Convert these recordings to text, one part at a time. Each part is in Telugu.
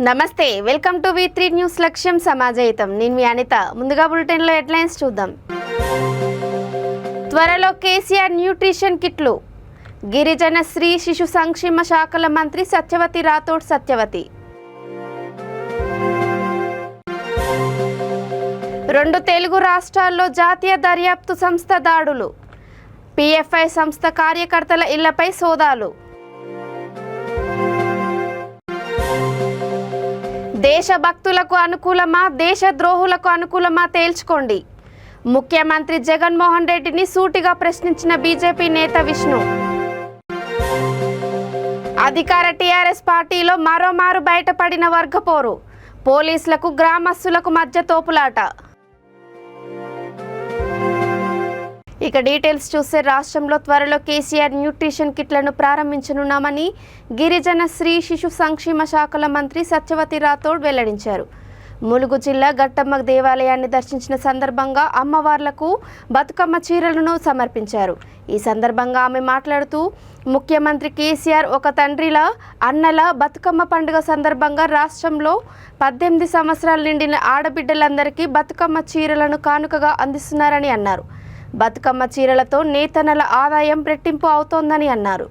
నమస్తే, వెల్కమ్ టు V3 న్యూస్. లక్ష్యం సమాజహితం. నేను మీ అనిత. ముందుగా బులెటిన్ లో హెడ్లైన్స్ చూద్దాం. త్వరలో కేసీఆర్ న్యూట్రిషన్ కిట్లు. గిరిజన శ్రీ శిశు సంక్షేమ శాఖల మంత్రి సత్యవతి రాథోడ్. సత్యవతి 2 తెలుగు రాష్ట్రాల్లో జాతీయ దర్యాప్తు సంస్థ దాడులు. PFI సంస్థ కార్యకర్తల ఇళ్లపై సోదాలు. దేశభక్తులకు అనుకూలమా, దేశద్రోహులకు అనుకూలమా తేల్చుకోండి. ముఖ్యమంత్రి జగన్మోహన్ రెడ్డిని సూటిగా ప్రశ్నించిన బీజేపీ నేత విష్ణు. అధికార టీఆర్ఎస్ పార్టీలో మరోమారు బయటపడిన వర్గపోరు. పోలీసులకు గ్రామస్తులకు మధ్య తోపులాట. ఇక డీటెయిల్స్ చూస్తే రాష్ట్రంలో త్వరలో కేసీఆర్ న్యూట్రిషన్ కిట్లను ప్రారంభించనున్నామని గిరిజన శ్రీ శిశు సంక్షేమ శాఖల మంత్రి సత్యవతి రాథోడ్ వెల్లడించారు. ములుగు జిల్లా గట్టమ్మ దేవాలయాన్ని దర్శించిన సందర్భంగా అమ్మవార్లకు బతుకమ్మ చీరలను సమర్పించారు. ఈ సందర్భంగా ఆమె మాట్లాడుతూ, ముఖ్యమంత్రి కేసీఆర్ ఒక తండ్రిలా అన్నలా బతుకమ్మ పండుగ సందర్భంగా రాష్ట్రంలో 18 సంవత్సరాలు నిండిన ఆడబిడ్డలందరికీ బతుకమ్మ చీరలను కానుకగా అందిస్తున్నారని అన్నారు. బతుకమ్మ చీరలతో నేతన్నల ఆదాయం రెట్టింపు అవుతోందని అన్నారు.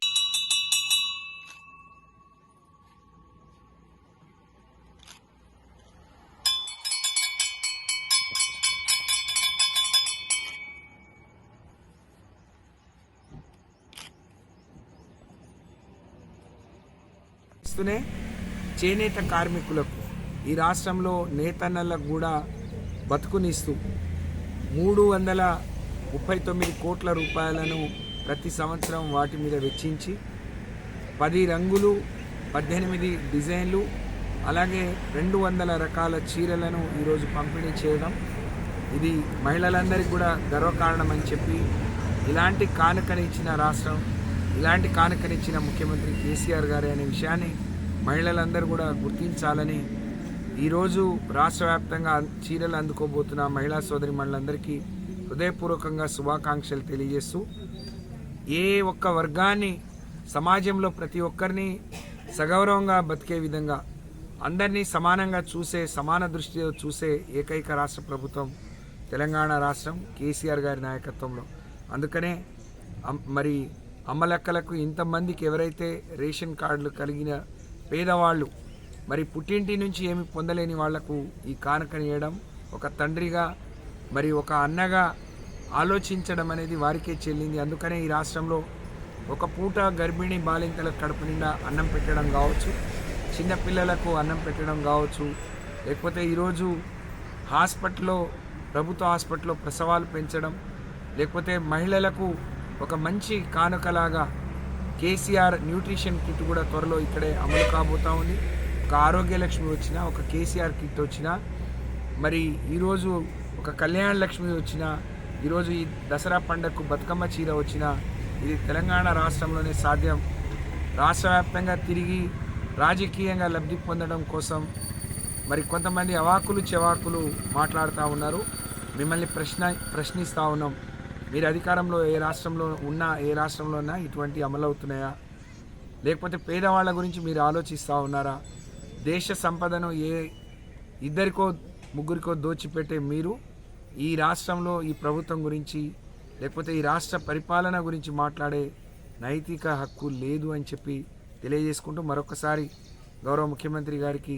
చేనేత కార్మికులకు ఈ రాష్ట్రంలో నేతన్నలకు కూడా బతుకునిస్తూ 339 కోట్ల రూపాయలను ప్రతి సంవత్సరం వాటి మీద వెచ్చించి 10 రంగులు, 18 డిజైన్లు, అలాగే 200 రకాల చీరలను ఈరోజు పంపిణీ చేయడం ఇది మహిళలందరికీ కూడా గర్వకారణం అని చెప్పి, ఇలాంటి కానుకనిచ్చిన రాష్ట్రం, ఇలాంటి కానుకనిచ్చిన ముఖ్యమంత్రి కేసీఆర్ గారు అనే విషయాన్ని మహిళలందరూ కూడా గుర్తించాలని ఈరోజు రాష్ట్ర వ్యాప్తంగా చీరలు అందుకోబోతున్న మహిళా సోదరి మహిళలందరికీ హృదయపూర్వకంగా శుభాకాంక్షలు తెలియజేస్తూ, ఏ ఒక్క వర్గాన్ని సమాజంలో ప్రతి ఒక్కరిని సగౌరవంగా బతికే విధంగా అందరినీ సమానంగా చూసే, సమాన దృష్టితో చూసే ఏకైక రాష్ట్ర ప్రభుత్వం తెలంగాణ రాష్ట్రం కేసీఆర్ గారి నాయకత్వంలో. అందుకనే మరి అమ్మలక్కలకు ఇంతమందికి ఎవరైతే రేషన్ కార్డులు కలిగిన పేదవాళ్ళు, మరి పుట్టింటి నుంచి ఏమి పొందలేని వాళ్లకు ఈ కానుకనియడం, ఒక తండ్రిగా మరి ఒక అన్నగా ఆలోచించడం అనేది వారికే చెల్లింది. అందుకనే ఈ రాష్ట్రంలో ఒక పూట గర్భిణీ బాలింతలకు కడుపు నిండా అన్నం పెట్టడం కావచ్చు, చిన్నపిల్లలకు అన్నం పెట్టడం కావచ్చు, లేకపోతే ఈరోజు హాస్పిటల్లో, ప్రభుత్వ హాస్పిటల్లో ప్రసవాలు పెంచడం, లేకపోతే మహిళలకు ఒక మంచి కానుకలాగా కేసీఆర్ న్యూట్రిషన్ కిట్ కూడా త్వరలో ఇక్కడే అమలు కాబోతూ ఉంది. ఒక ఆరోగ్య లక్ష్మి వచ్చినా, ఒక కేసీఆర్ కిట్ వచ్చినా, మరి ఈరోజు ఒక కళ్యాణ లక్ష్మి వచ్చినా, ఈరోజు ఈ దసరా పండుగకు బతుకమ్మ చీర వచ్చినా, ఇది తెలంగాణ రాష్ట్రంలోనే సాధ్యం. రాష్ట్ర వ్యాప్తంగా తిరిగి రాజకీయంగా లబ్ధి పొందడం కోసం మరి కొంతమంది అవాకులు చెవాకులు మాట్లాడుతూ ఉన్నారు. మిమ్మల్ని ప్రశ్నిస్తూ ఉన్నాం. మీరు అధికారంలో ఏ రాష్ట్రంలో ఉన్నా, ఏ రాష్ట్రంలో ఉన్నా ఇటువంటి అమలవుతున్నాయా? లేకపోతే పేదవాళ్ళ గురించి మీరు ఆలోచిస్తూ ఉన్నారా? దేశ సంపదను ఇద్దరికో ముగ్గురికో దోచిపెట్టే మీరు ఈ రాష్ట్రంలో ఈ ప్రభుత్వం గురించి, లేకపోతే ఈ రాష్ట్ర పరిపాలన గురించి మాట్లాడే నైతిక హక్కు లేదు అని చెప్పి తెలియజేసుకుంటూ, మరొకసారి గౌరవ ముఖ్యమంత్రి గారికి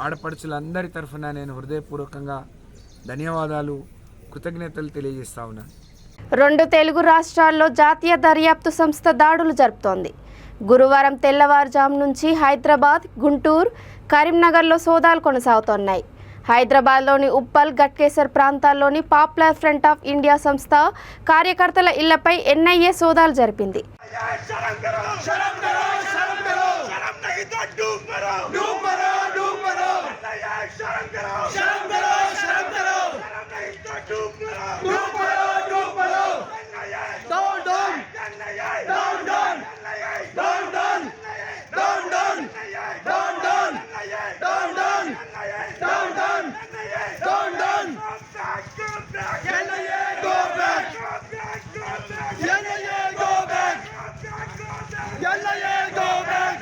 ఆడపడుచులందరి తరఫున నేను హృదయపూర్వకంగా ధన్యవాదాలు, కృతజ్ఞతలు తెలియజేస్తా ఉన్నాను. 2 తెలుగు రాష్ట్రాల్లో జాతీయ దర్యాప్తు సంస్థ దాడులు జరుపుతోంది. గురువారం తెల్లవారుజాము నుంచి హైదరాబాద్, గుంటూరు, కరీంనగర్లో సోదాలు కొనసాగుతున్నాయి. హైదరాబాద్లోని ఉప్పల్, గట్కేసర్ ప్రాంతాల్లోని పాపులర్ ఫ్రంట్ ఆఫ్ ఇండియా సంస్థ కార్యకర్తల ఇళ్లపై NIA సోదాలు జరిపింది. NIA go back!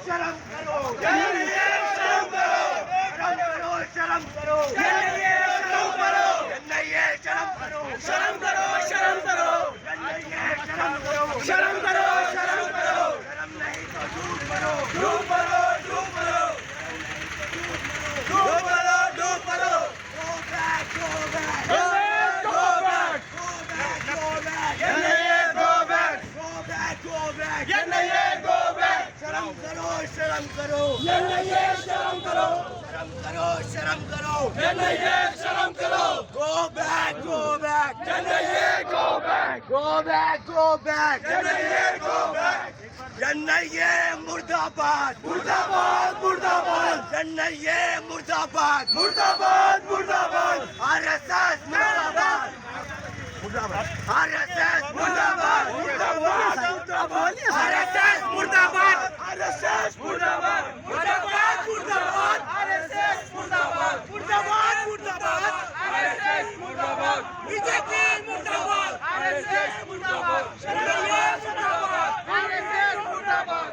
शर्म करो, शर्म करो, शर्म करो, शर्म करो, शर्म करो, शर्म करो, शर्म करो, शर्म करो, शर्म करो, शर्म करो, शर्म नहीं तो झूठ करो, झूठ करो, झूठ करो, झूठ करो, झूठ करो, go back, go back, go back, go back, go back, go back, go back, go back, go back, शर्म करो, शर्म करो, शर्म करो, शर्म करो, शर्म करो, शर्म करो, go back, go back, go back, go back, go back, go back, जन्नये मुर्दाबाद, मुर्दाबाद, मुर्दाबाद, जन्नये मुर्दाबाद, मुर्दाबाद, मुर्दाबाद, आरएसएस मुर्दाबाद, मुर्दाबाद, आरएसएस मुर्दाबाद, मुर्दाबाद, आरएसएस मुर्दाबाद, आरएसएस मुर्दाबाद, मुर्दाबाद, मुर्दाबाद, आरएसएस मुर्दाबाद, मुर्दाबाद, मुर्दाबाद, आरएसएस मुर्दाबाद, बीजेपी मुर्दाबाद, आरएसएस मुर्दाबाद, जन्नये मुर्दाबाद, आरएसएस मुर्दाबाद,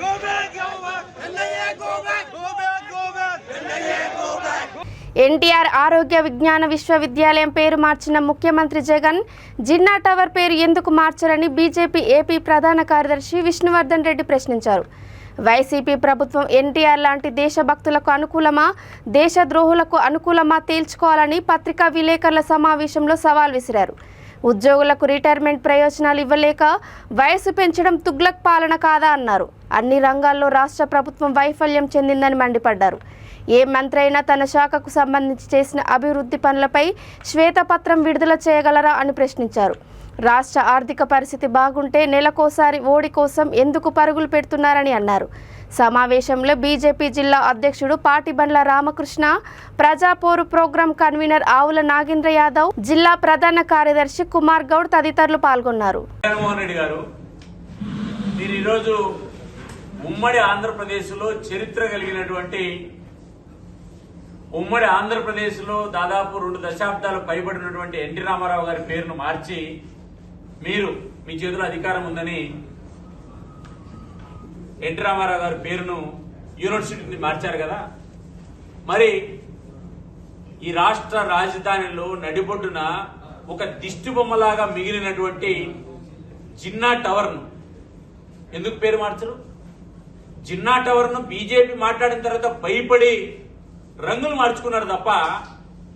go back, go back, जन्नये go back, go back, go back, जन्नये go back. NTR ఆరోగ్య విజ్ఞాన విశ్వవిద్యాలయం పేరు మార్చిన ముఖ్యమంత్రి జగన్ జిన్నా టవర్ పేరు ఎందుకు మార్చారని బీజేపీ ఏపీ ప్రధాన కార్యదర్శి విష్ణువర్ధన్ రెడ్డి ప్రశ్నించారు. వైసీపీ ప్రభుత్వం ఎన్టీఆర్ లాంటి దేశభక్తులకు అనుకూలమా, దేశద్రోహులకు అనుకూలమా తేల్చుకోవాలని పత్రికా విలేకరుల సమావేశంలో సవాల్ విసిరారు. ఉద్యోగులకు రిటైర్మెంట్ ప్రయోజనాలు ఇవ్వలేక వయసు పెంచడం తుగ్లక్ పాలన కాదా అన్నారు. అన్ని రంగాల్లో రాష్ట్ర ప్రభుత్వం వైఫల్యం చెందిందని మండిపడ్డారు. ఏ మంత్రి అయినా తన శాఖకు సంబంధించి చేసిన అభివృద్ధి పనులపై శ్వేతపత్రం విడుదల చేయగలరా అని ప్రశ్నించారు. రాష్ట్ర ఆర్థిక పరిస్థితి బాగుంటే నెలకోసారి ఓడి కోసం ఎందుకు పరుగులు పెడుతున్నారని అన్నారు. సమావేశంలో బీజేపీ జిల్లా అధ్యక్షుడు పాటిబండ్ల రామకృష్ణ, ప్రజాపోరు ప్రోగ్రాం కన్వీనర్ ఆవుల నాగేంద్ర యాదవ్, జిల్లా ప్రధాన కార్యదర్శి కుమార్ గౌడ్ తదితరులు పాల్గొన్నారు. ఉమ్మడి ఆంధ్రప్రదేశ్లో చరిత్ర కలిగినటువంటి ఉమ్మడి ఆంధ్రప్రదేశ్లో దాదాపు 2 దశాబ్దాలు పైబడినటువంటి ఎన్టీ రామారావు గారి పేరును మార్చి మీరు మీ చేతిలో అధికారం ఉందని ఎన్టీ రామారావు గారి పేరును యూనివర్సిటీని మార్చారు కదా. మరి ఈ రాష్ట్ర రాజధానిలో నడిబొడ్డున ఒక దిష్టి బొమ్మలాగా మిగిలినటువంటి జిన్నా టవర్ను ఎందుకు పేరు మార్చరు? జిన్నా టవర్ను బీజేపీ మాట్లాడిన తర్వాత భయపడి రంగులు మార్చుకున్నారు తప్ప,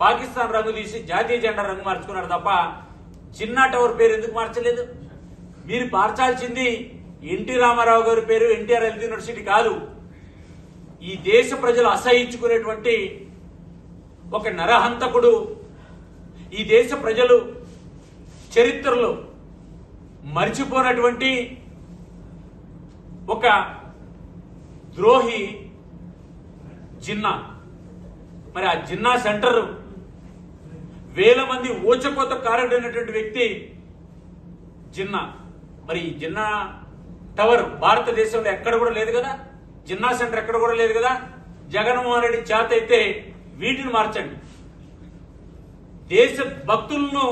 పాకిస్తాన్ రంగు తీసి జాతీయ జెండా రంగు మార్చుకున్నారు తప్ప జిన్నా టవర్ పేరు ఎందుకు మార్చలేదు? మీరు మార్చాల్సింది ఎన్టీ రామారావు గారి పేరు ఎన్టీఆర్ హెల్త్ యూనివర్సిటీ కాదు. ఈ దేశ ప్రజలు అసహించుకునేటువంటి ఒక నరహంతకుడు, ఈ దేశ ప్రజలు చరిత్రలో మర్చిపోయినటువంటి ఒక ద్రోహి జిన్నా. మరి ఆ జిన్నా సెంటర్ వేల మంది ఊచకోత కారడైనటువంటి వ్యక్తి జిన్నా. మరి ఈ జిన్నా టవర్ భారతదేశంలో ఎక్కడ కూడా లేదు కదా, జిన్నా సెంటర్ ఎక్కడ కూడా లేదు కదా. జగన్మోహన్ రెడ్డి చేత అయితే వీటిని మార్చండి. దేశ భక్తులను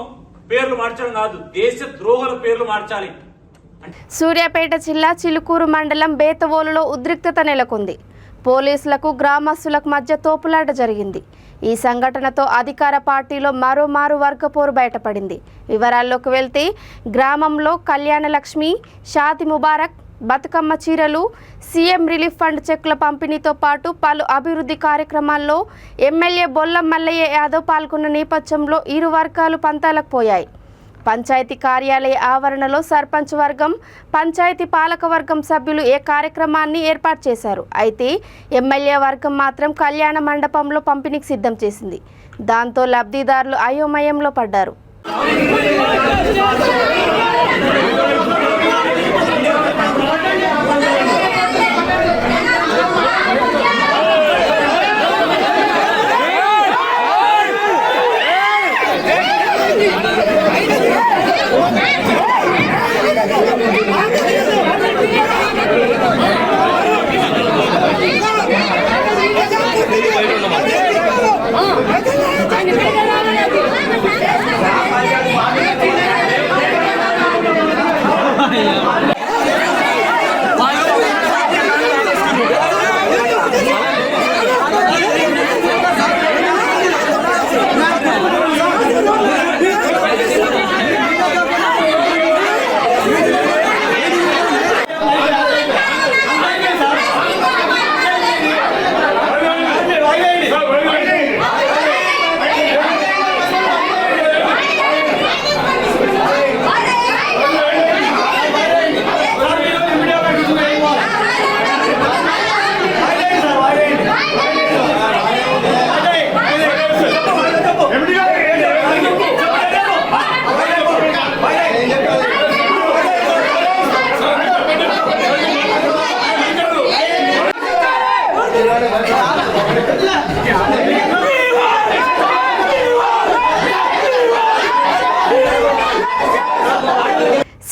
పేర్లు మార్చడం కాదు, దేశ ద్రోహుల పేర్లు మార్చాలి. సూర్యాపేట జిల్లా చిలుకూరు మండలం బేతవోలులో ఉద్రిక్తత నెలకొంది. పోలీసులకు గ్రామస్తులకు మధ్య తోపులాట జరిగింది. ఈ సంఘటనతో అధికార పార్టీలో మరోమారు వర్గపోరు బయటపడింది. వివరాల్లోకి వెళ్తే గ్రామంలో కళ్యాణలక్ష్మి, షాది ముబారక్, బతుకమ్మ చీరలు, సీఎం రిలీఫ్ ఫండ్ చెక్కుల పంపిణీతో పాటు పలు అభివృద్ధి కార్యక్రమాల్లో ఎమ్మెల్యే బొల్లం మల్లయ్య యాదవ్ పాల్గొన్న నేపథ్యంలో ఇరు వర్గాలు పంతాలకు పోయాయి. పంచాయతీ కార్యాలయ ఆవరణలో సర్పంచ్ వర్గం, పంచాయతీ పాలక వర్గం సభ్యులు ఏ కార్యక్రమాన్ని ఏర్పాటు చేశారు. అయితే ఎమ్మెల్యే వర్గం మాత్రం కళ్యాణ మండపంలో పంపిణీకి సిద్ధం చేసింది. దాంతో లబ్ధిదారులు అయోమయంలో పడ్డారు.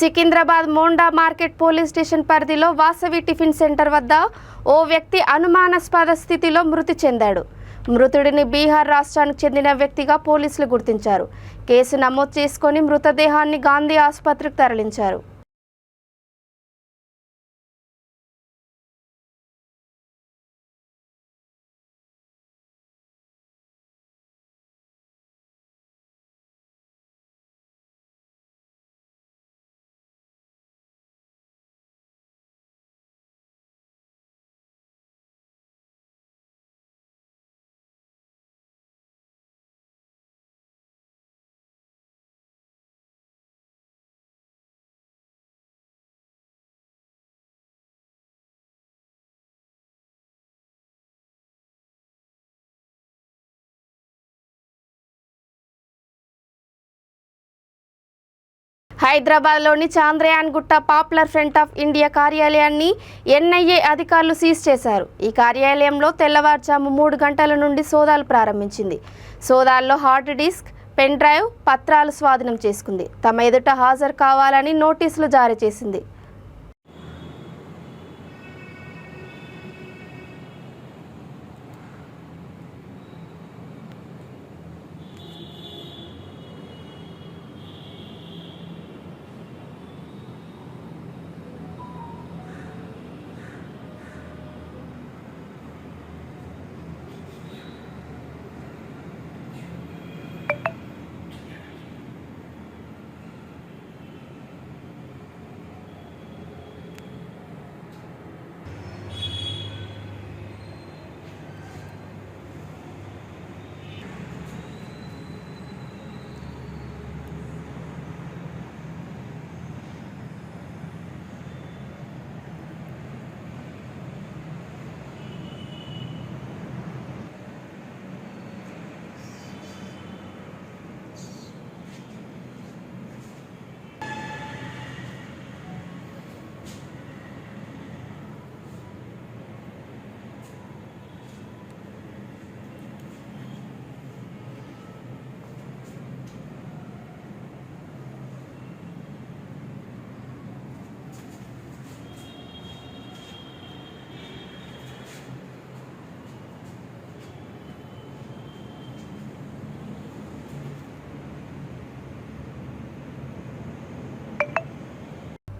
Secunderabad Monda market police station పరిధిలో వాసవి టిఫిన్ సెంటర్ వద్ద ఓ వ్యక్తి అనుమానాస్పద స్థితిలో మృతి చెందాడు. మృతుడిని బీహార్ రాష్ట్రానికి చెందిన వ్యక్తిగా పోలీసులు గుర్తించారు. కేసు నమోదు చేసుకొని మృతదేహాన్ని గాంధీ ఆసుపత్రికి తరలించారు. హైదరాబాద్లోని చాంద్రయాన్ గుట్ట పాపులర్ ఫ్రంట్ ఆఫ్ ఇండియా కార్యాలయాన్ని ఎన్ఐఏ అధికారులు సీజ్ చేశారు. ఈ కార్యాలయంలో తెల్లవారుజాము 3 గంటల నుండి సోదాలు ప్రారంభించింది. సోదాల్లో హార్డ్ డిస్క్, పెన్ డ్రైవ్, పత్రాలు స్వాధీనం చేసుకుంది. తమ ఎదుట హాజరు కావాలని నోటీసులు జారీ చేసింది.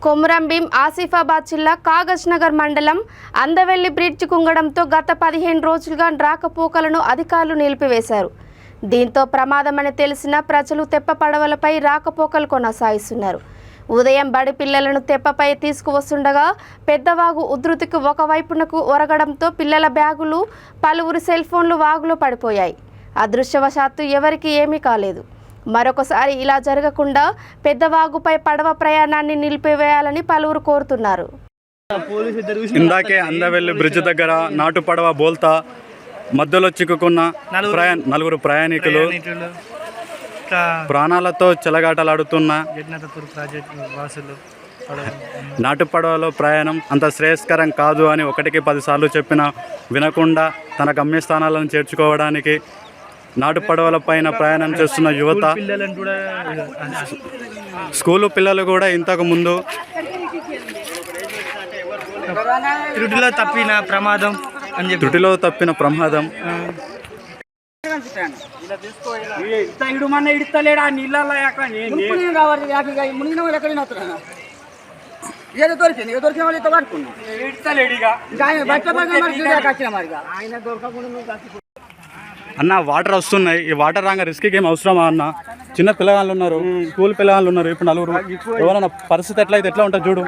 కొమురంభీం ఆసిఫాబాద్ జిల్లా కాగజ్ నగర్ మండలం అందవెల్లి బ్రిడ్జ్ కుంగడంతో గత 15 రోజులుగా రాకపోకలను అధికారులు నిలిపివేశారు. దీంతో ప్రమాదమని తెలిసిన ప్రజలు తెప్ప పడవలపై రాకపోకలు కొనసాగిస్తున్నారు. ఉదయం బడి పిల్లలను తెప్పపై తీసుకువస్తుండగా పెద్దవాగు ఉధృతికి ఒకవైపునకు ఒరగడంతో పిల్లల బ్యాగులు, పలువురు సెల్ ఫోన్లు వాగులో పడిపోయాయి. అదృష్టవశాత్తు ఎవరికి ఏమీ కాలేదు. మరొకసారి ఇలా జరగకుండా పెద్దవాగుపై పడవ ప్రయాణాన్ని నిలిపివేయాలని పలువురు కోరుతున్నారు. ఇందాకే అందవెల్లి బ్రిడ్జ్ దగ్గర నాటు పడవ బోల్తా మధ్యలో చిక్కుకున్న నలుగురు ప్రయాణికులు ప్రాణాలతో చెలగాటలాడుతున్న నాటు పడవలో ప్రయాణం అంత శ్రేయస్కరం కాదు అని 1కి 10 సార్లు చెప్పినా వినకుండా తన గమ్యస్థానాలను చేర్చుకోవడానికి నాటు పడవల పైన ప్రయాణం చేస్తున్న యువత, స్కూలు పిల్లలు కూడా ఇంతకు ముందు త్రుటిలో తప్పిన ప్రమాదం అన్న వాటర్ వస్తున్నాయి. ఈ వాటర్ రాగా రిస్క్ ఏం అవసరమా అన్న? చిన్న పిల్లగాళ్ళు ఉన్నారు, స్కూల్ పిల్లగాళ్ళు ఉన్నారు. ఇప్పుడు నలుగురు ఎవరైనా పరిస్థితి ఎట్లా ఉంటుంది చూడు.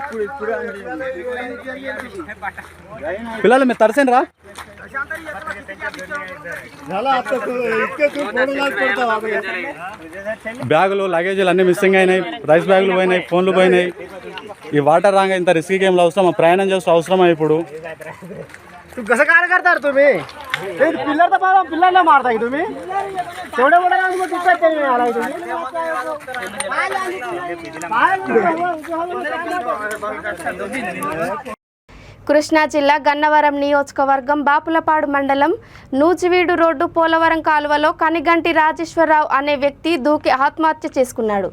పిల్లలు మీరు తరసేనరా? బ్యాగులు, లగేజీలు అన్నీ మిస్సింగ్ అయినాయి. రైస్ బ్యాగులు పోయినాయి, ఫోన్లు పోయినాయి. ఈ వాటర్ రాగా ఇంత రిస్క్ ఏం అవసరమా? ప్రయాణం చేస్తూ అవసరమా? ఇప్పుడు कसं काय करता तुम्ही? पिल्लर तर पाहा, पिल्लरला मारताय तुम्ही. तेवढ्या मोठ्या आला तुम्ही. కృష్ణా జిల్లా గన్నవరం నియోజకవర్గం బాపులపాడు మండలం నూజివీడు రోడ్డు పోలవరం కాలువలో కనిగంటి రాజేశ్వరరావు అనే వ్యక్తి దూకి ఆత్మహత్య చేసుకున్నాడు.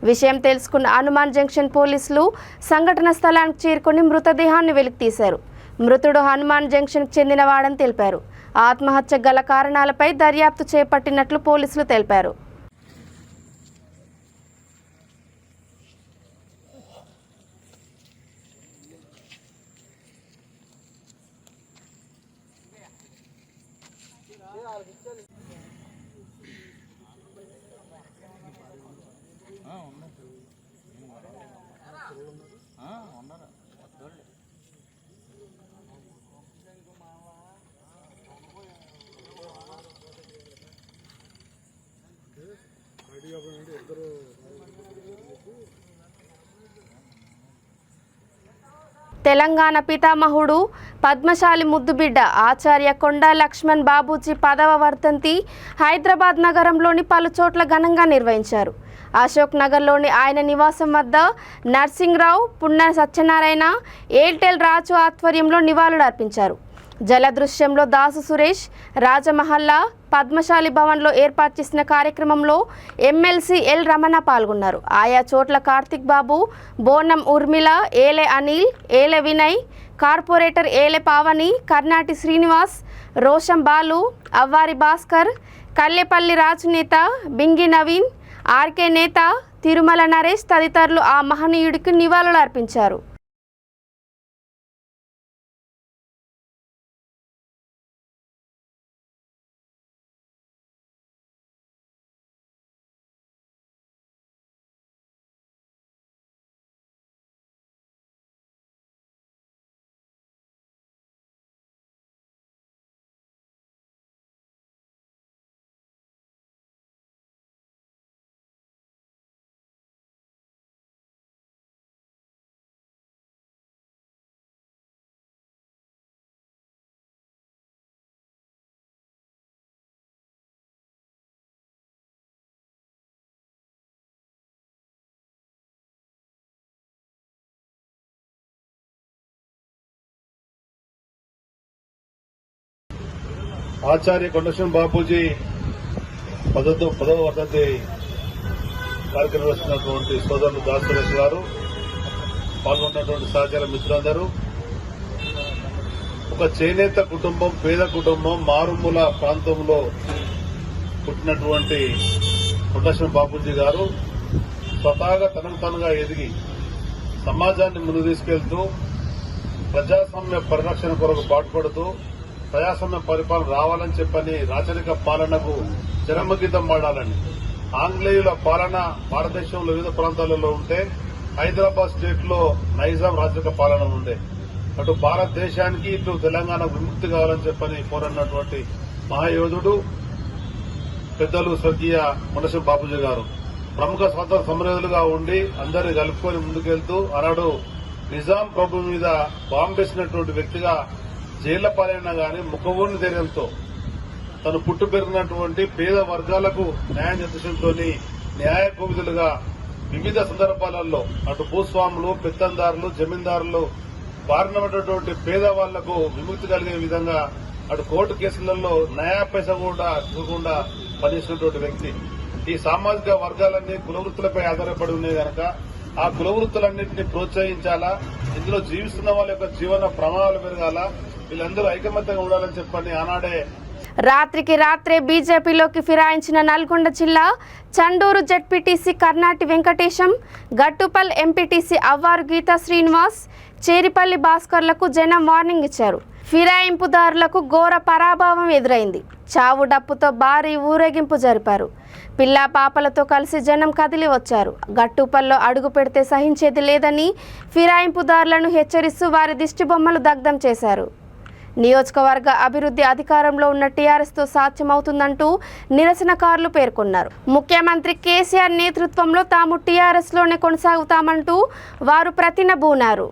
విషయం తెలుసుకున్న హనుమాన్ జంక్షన్ పోలీసులు సంఘటన స్థలానికి చేరుకొని మృతదేహాన్ని వెలికితీశారు. మృతుడు హనుమాన్ జంక్షన్కు చెందినవాడని తెలిపారు. ఆత్మహత్య గల కారణాలపై దర్యాప్తు చేపట్టినట్లు పోలీసులు తెలిపారు. తెలంగాణ పితామహుడు పద్మశాలి ముద్దుబిడ్డ ఆచార్య కొండా లక్ష్మణ్ బాబూజీ 10వ వర్ధంతి హైదరాబాద్ నగరంలోని పలు చోట్ల ఘనంగా నిర్వహించారు. అశోక్ నగర్లోని ఆయన నివాసం వద్ద నర్సింగ్రావు, పున్న సత్యనారాయణ, ఎయిర్టెల్ రాజు ఆధ్వర్యంలో నివాళులు అర్పించారు. జలదృశ్యంలో దాసు సురేష్, రాజమహల్లా, పద్మశాలి భవన్లో ఏర్పాటు చేసిన కార్యక్రమంలో ఎమ్మెల్సీ ఎల్ రమణ పాల్గొన్నారు. ఆయా చోట్ల కార్తిక్ బాబు, బోనం ఉర్మిళ, ఏలే అనిల్, ఏలే వినయ్, కార్పొరేటర్ ఏలే పావని, కర్నాటి శ్రీనివాస్, రోషం బాలు, అవ్వారి భాస్కర్, కల్లెపల్లి రాజు నేత, బింగి నవీన్, ఆర్కే నేత, తిరుమల నరేష్ తదితరులు ఆ మహనీయుడికి నివాళులు అర్పించారు. ఆచార్య కొండలక్ష్మణ్ బాపూజీ 10వ వర్ధంతి కార్యక్రమం వచ్చినటువంటి సోదరులు దాసు సురేష్ గారు, పాల్గొన్నటువంటి సహచర మిత్రులందరూ, ఒక చేనేత కుటుంబం, పేద కుటుంబం, మారుమూల ప్రాంతంలో పుట్టినటువంటి కొండలక్ష్మణ్ బాపూజీ గారు స్వతహాగా తనకు తానుగా ఎదిగి సమాజాన్ని ముందు తీసుకెళ్తూ ప్రజాస్వామ్య పరిరక్షణ కొరకు పాటుపడుతూ ప్రజాస్వామ్య పరిపాలన రావాలని చెప్పని రాచరిక పాలనకు చరమగీతం పాడాలని, ఆంగ్లేయుల పాలన భారతదేశంలో వివిధ ప్రాంతాలలో ఉంటే హైదరాబాద్ స్టేట్ లో నైజాం రాచరిక పాలన ఉండే, అటు భారతదేశానికి ఇటు తెలంగాణ విముక్తి కావాలని చెప్పని పోరాడినటువంటి మహాయోధుడు పెద్దలు స్వర్గీయ కొండలక్ష్మణ్ బాపూజీ గారు ప్రముఖ స్వాతంత్ర సమరయోధులుగా ఉండి అందరినీ కలుపుకొని ముందుకెళ్తూ ఆనాడు నిజాం ప్రభు మీద బాంబేసినటువంటి వ్యక్తిగా జైళ్ల పాలైనా గాని ముఖవూని ధైర్యంతో తను పుట్టు పెరిగినటువంటి పేద వర్గాలకు న్యాయ నిర్దేశంతో న్యాయ కోవిదులుగా వివిధ సందర్భాలలో అటు భూస్వాములు, పెత్తందారులు, జమీందారులు బారినటువంటి పేదవాళ్లకు విముక్తి కలిగే విధంగా అటు కోర్టు కేసులలో నయా పైసా కూడా చూడకుండా పనిచేసినటువంటి వ్యక్తి. ఈ సామాజిక వర్గాలన్నీ కులవృత్తులపై ఆధారపడి ఉన్నాయి కనుక ఆ కులవృత్తులన్నింటినీ ప్రోత్సహించాలా, ఇందులో జీవిస్తున్న వాళ్ళ యొక్క జీవన ప్రమాణాలు పెరగాల, వీళ్ళందరూ ఐకమత్యంగా ఉండాలని చెప్పని ఆనాడే రాత్రికి రాత్రే బీజేపీలోకి ఫిరాయించిన నల్గొండ జిల్లా చండూరు జెడ్పీటీసీ కర్నాటి వెంకటేశం, గట్టుపల్ ఎంపీటీసీ అవ్వారు గీతా శ్రీనివాస్, చేరిపల్లి భాస్కర్లకు జనం వార్నింగ్ ఇచ్చారు. ఫిరాయింపుదారులకు ఘోర పరాభవం ఎదురైంది. చావు డప్పుతో భారీ ఊరేగింపు జరిపారు. పిల్లా పాపలతో కలిసి జనం కదిలి వచ్చారు. గట్టుపల్లో అడుగు పెడితే సహించేది లేదని ఫిరాయింపుదారులను హెచ్చరిస్తూ వారి దిష్టిబొమ్మలు దగ్ధం చేశారు. నియోజకవర్గ అభివృద్ధి అధికారంలో ఉన్న టీఆర్ఎస్తో సాధ్యమవుతుందంటూ నిరసనకారులు పేర్కొన్నారు. ముఖ్యమంత్రి కేసీఆర్ నేతృత్వంలో తాము టీఆర్ఎస్లోనే కొనసాగుతామంటూ వారు ప్రతినబూనారు.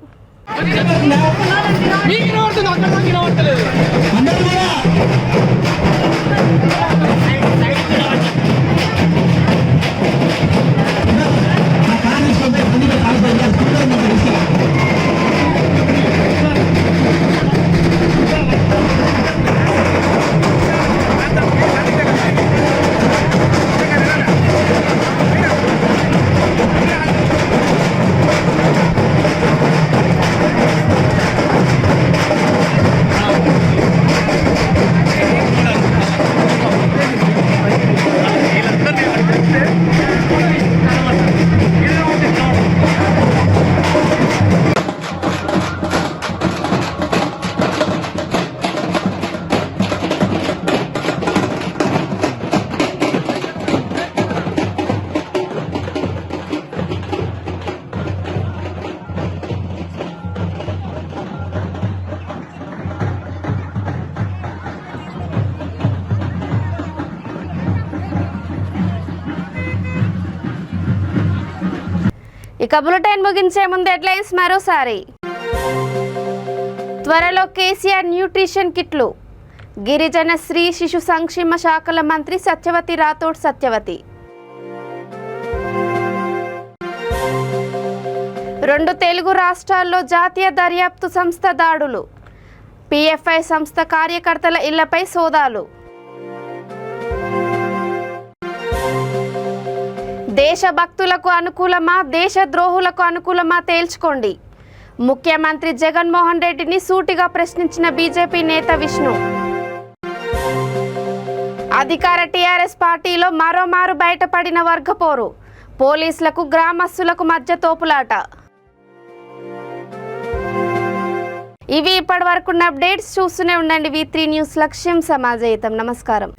ఇక బులెటిన్ ముగించే ముందు హెడ్లైన్స్ మరోసారి. త్వరలో కేసీఆర్ న్యూట్రిషన్ కిట్లు. గిరిజన స్త్రీ శిశు సంక్షేమ శాఖల మంత్రి సత్యవతి రాథోడ్ సత్యవతి. 2 తెలుగు రాష్ట్రాల్లో జాతీయ దర్యాప్తు సంస్థ దాడులు. పిఎఫ్ఐ సంస్థ కార్యకర్తల ఇళ్లపై సోదాలు. దేశభక్తులకు అనుకూలమా దేశద్రోహులకు అనుకూలమా తేల్చుకోండి. ముఖ్యమంత్రి జగన్మోహన్ రెడ్డిని సూటిగా ప్రశ్నించిన బీజేపీ నేత విష్ణు. అధికార టీఆర్ఎస్ పార్టీలో మరోమారు బయటపడిన వర్గపోరు. పోలీసులకు గ్రామస్తులకు మధ్య తోపులాట. ఇవి ఇప్పటి వరకున్న అప్డేట్స్. చూస్తూనే ఉండండి V3 న్యూస్. లక్ష్యం సమాజహితం. నమస్కారం.